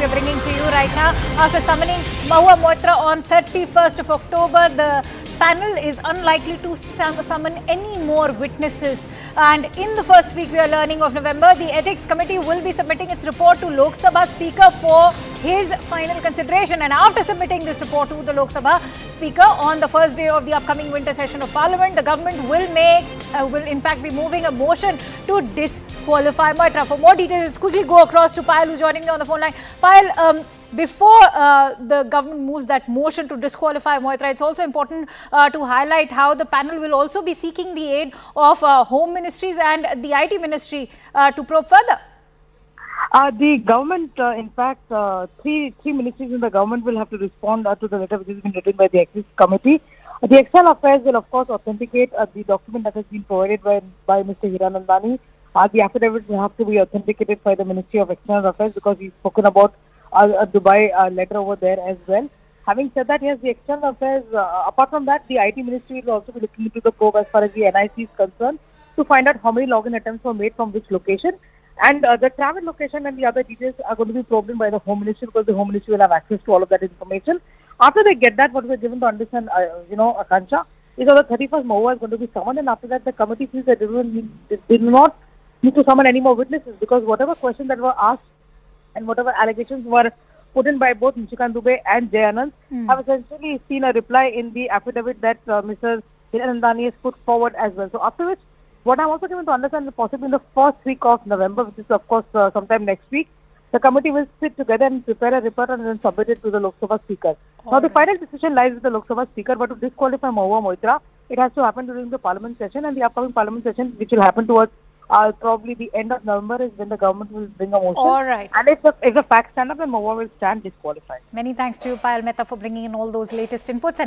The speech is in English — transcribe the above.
we are bringing to you right now. After summoning Mahua Moitra on 31st of October, the panel is unlikely to summon any more witnesses. And in the first week we are learning of November, the Ethics Committee will be submitting its report to Lok Sabha Speaker for his final consideration. And after submitting this report to the Lok Sabha Speaker on the first day of the upcoming winter session of Parliament, the government will in fact be moving a motion to disqualify Moitra. For more details, let's quickly go across to Payal, who's joining me on the phone line. Payal, before the government moves that motion to disqualify Moitra, it's also important to highlight how the panel will also be seeking the aid of Home Ministries and the IT Ministry to probe further. The government, in fact, three ministries in the government will have to respond to the letter which has been written by the Ethics Committee. The External Affairs will, of course, authenticate the document that has been provided by Mr. Hiranandani. The affidavit will have to be authenticated by the Ministry of External Affairs because he's spoken about a Dubai letter over there as well. Having said that, yes, the External Affairs, apart from that, the IT Ministry will also be looking into the probe as far as the NIC is concerned to find out how many login attempts were made from which location. And the travel location and the other details are going to be probed in by the Home Ministry because the Home Ministry will have access to all of that information. After they get that, what we're given to understand, Akansha, is on the 31st, Mahua is going to be summoned, and after that, the committee feels that they do not need to summon any more witnesses because whatever questions that were asked and whatever allegations were put in by both Nishikant Dubey and Jay Anand have essentially seen a reply in the affidavit that Mr. Hiranandani has put forward as well. So after which, what I'm also given to understand is possibly in the first week of November, which is of course sometime next week, the committee will sit together and prepare a report and then submit it to the Lok Sabha Speaker. Now the final decision lies with the Lok Sabha Speaker, but to disqualify Mahua Moitra, it has to happen during the Parliament session, and the upcoming Parliament session, which will happen towards probably the end of November, is when the government will bring a motion. All right. And if the facts stand up, then Mahua will stand disqualified. Many thanks to you, Payal Mehta, for bringing in all those latest inputs.